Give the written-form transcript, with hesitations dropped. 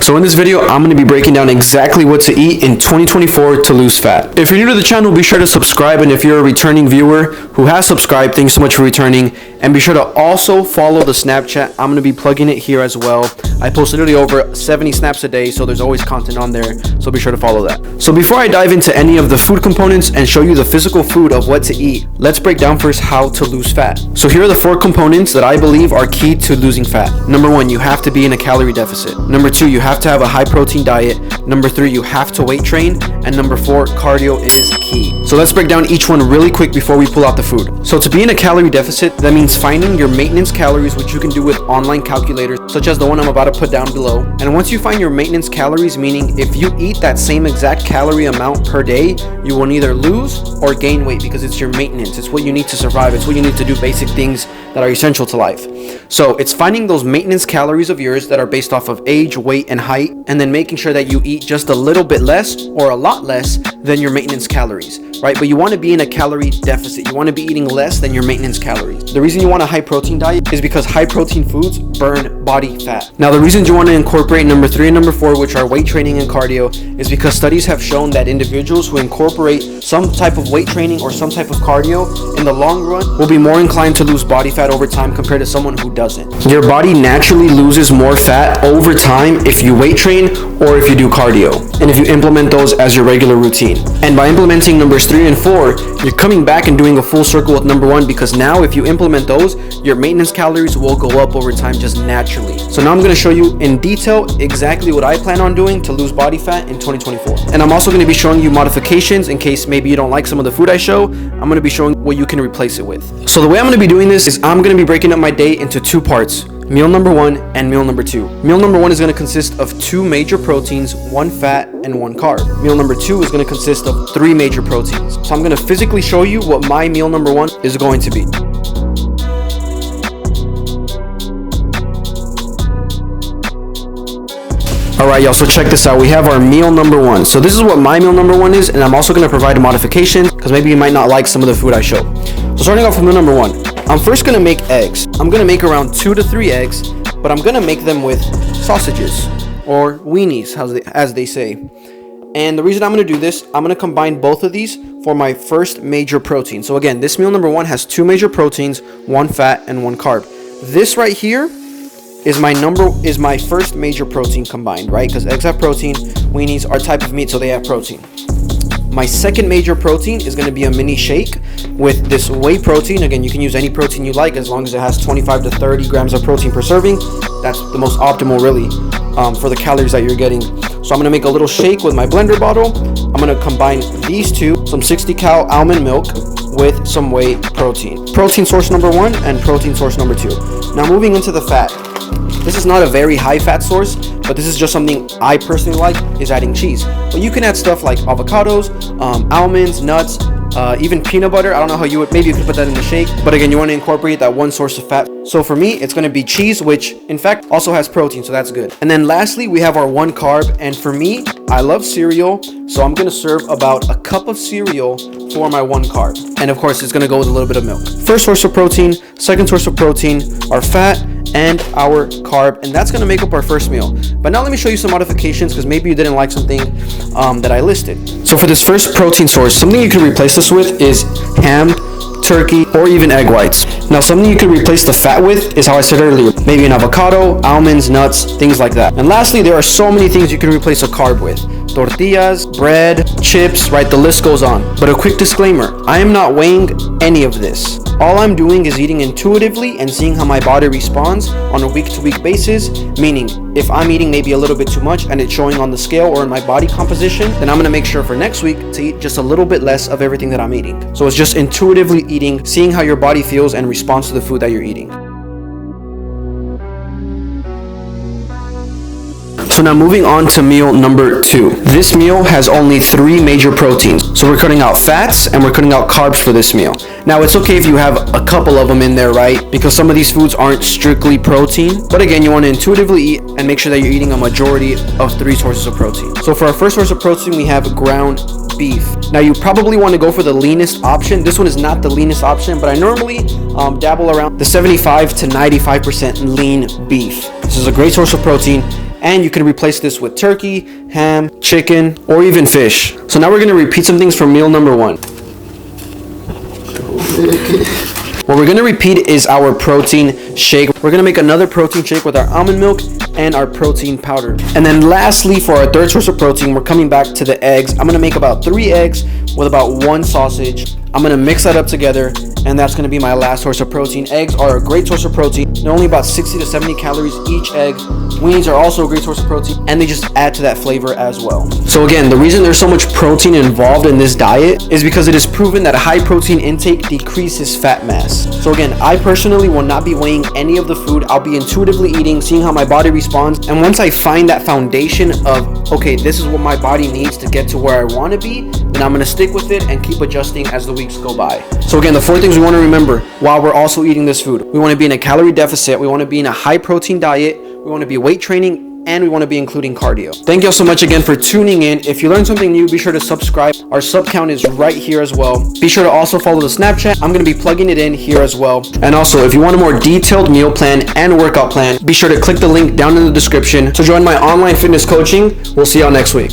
So in this video, I'm going to be breaking down exactly what to eat in 2024 to lose fat. If you're new to the channel, be sure to subscribe, and if you're a returning viewer who has subscribed, thanks so much for returning. And be sure to also follow the Snapchat. I'm going to be plugging it here as well. I post literally over 70 snaps a day, so there's always content on there, so be sure to follow that. So before I dive into any of the food components and show you the physical food of what to eat, let's break down first how to lose fat. So here are the 4 components that I believe are key to losing fat. Number 1, you have to be in a calorie deficit. Number 2, you have to have a high protein diet. Number 3, you have to weight train. And number 4, cardio is key. So let's break down each one really quick before we pull out the food. So to be in a calorie deficit, that means finding your maintenance calories, which you can do with online calculators, such as the one I'm about to put down below. And once you find your maintenance calories, meaning if you eat that same exact calorie amount per day, you will neither lose or gain weight because it's your maintenance. It's what you need to survive. It's what you need to do basic things that are essential to life. So it's finding those maintenance calories of yours that are based off of age, weight, and height, and then making sure that you eat just a little bit less or a lot less than your maintenance calories, right? But you want to be in a calorie deficit. You want to be eating less than your maintenance calories. The reason you want a high protein diet is because high protein foods burn body fat. Now, the reasons you want to incorporate number 3 and number 4, which are weight training and cardio, is because studies have shown that individuals who incorporate some type of weight training or some type of cardio in the long run will be more inclined to lose body fat over time compared to someone who doesn't. Your body naturally loses more fat over time if you weight train or if you do cardio, and if you implement those as your regular routine. And by implementing numbers 3 and 4, you're coming back and doing a full circle with number 1, because now if you implement those, your maintenance calories will go up over time just naturally. So now I'm going to show you in detail exactly what I plan on doing to lose body fat in 2024. And I'm also going to be showing you modifications in case maybe you don't like some of the food I show. I'm going to be showing what you can replace it with. So the way I'm going to be doing this is I'm going to be breaking up my day into 2 parts. Meal number 1 and meal number 2. Meal number 1 is going to consist of 2 major proteins, 1 fat and 1 carb. Meal number 2 is going to consist of 3 major proteins. So I'm going to physically show you what my meal number 1 is going to be. Alright y'all, so check this out. We have our meal number 1. So this is what my meal number 1 is, and I'm also going to provide a modification because maybe you might not like some of the food I show. So starting off with meal number 1, I'm first going to make eggs. I'm going to make around 2 to 3 eggs, but I'm going to make them with sausages or weenies, as they say. And the reason I'm going to do this, I'm going to combine both of these for my first major protein. So again, this meal number 1 has 2 major proteins, 1 fat and 1 carb. This right here is my first major protein combined, right? Because eggs have protein, weenies are a type of meat, so they have protein. My second major protein is going to be a mini shake with this whey protein. Again, you can use any protein you like as long as it has 25 to 30 grams of protein per serving. That's the most optimal, really, for the calories that you're getting. So I'm going to make a little shake with my blender bottle. I'm going to combine these two, some 60 cal almond milk with some whey protein. Protein source number 1 and protein source number 2. Now moving into the fat. This is not a very high fat source, but this is just something I personally like, is adding cheese. But you can add stuff like avocados, almonds, nuts, even peanut butter. I don't know how maybe you could put that in the shake, but again, you want to incorporate that one source of fat. So for me, it's going to be cheese, which in fact also has protein, so that's good. And then lastly, we have our 1 carb, and for me, I love cereal, so I'm going to serve about a cup of cereal for my 1 carb. And of course, it's going to go with a little bit of milk. First source of protein, second source of protein, our fat, and our carb, and that's going to make up our first meal. But now let me show you some modifications, because maybe you didn't like something that I listed. So for this first protein source, something you can replace this with is ham, turkey, or even egg whites. Now something you can replace the fat with is how I said earlier, maybe an avocado, almonds, nuts, things like that. And lastly, there are so many things you can replace a carb with. Tortillas, bread, chips, right? The list goes on. But a quick disclaimer, I am not weighing any of this. All I'm doing is eating intuitively and seeing how my body responds on a week-to-week basis, meaning if I'm eating maybe a little bit too much and it's showing on the scale or in my body composition, then I'm going to make sure for next week to eat just a little bit less of everything that I'm eating. So it's just intuitively eating, seeing how your body feels and responds to the food that you're eating. So now moving on to meal number 2. This meal has only 3 major proteins. So we're cutting out fats and we're cutting out carbs for this meal. Now it's okay if you have a couple of them in there, right? Because some of these foods aren't strictly protein. But again, you want to intuitively eat and make sure that you're eating a majority of 3 sources of protein. So for our first source of protein, we have ground beef. Now you probably want to go for the leanest option. This one is not the leanest option, but I normally dabble around the 75 to 95% lean beef. This is a great source of protein. And you can replace this with turkey, ham, chicken, or even fish. So now we're gonna repeat some things from meal number 1. What we're gonna repeat is our protein shake. We're gonna make another protein shake with our almond milk and our protein powder. And then lastly, for our third source of protein, we're coming back to the eggs. I'm gonna make about 3 eggs with about 1 sausage. I'm gonna mix that up together, and that's gonna be my last source of protein. Eggs are a great source of protein. They're only about 60 to 70 calories each egg. Weenies are also a great source of protein, and they just add to that flavor as well. So again, the reason there's so much protein involved in this diet is because it is proven that a high protein intake decreases fat mass. So again, I personally will not be weighing any of the food. I'll be intuitively eating, seeing how my body responds. And once I find that foundation of, okay, this is what my body needs to get to where I want to be, then I'm going to stick with it and keep adjusting as the weeks go by. So again, the 4 things we want to remember while we're also eating this food. We want to be in a calorie deficit. We want to be in a high protein diet. We want to be weight training, and we want to be including cardio. Thank you all so much again for tuning in. If you learned something new, be sure to subscribe. Our sub count is right here as well. Be sure to also follow the Snapchat. I'm going to be plugging it in here as well. And also, if you want a more detailed meal plan and workout plan, be sure to click the link down in the description to join my online fitness coaching. We'll see y'all next week.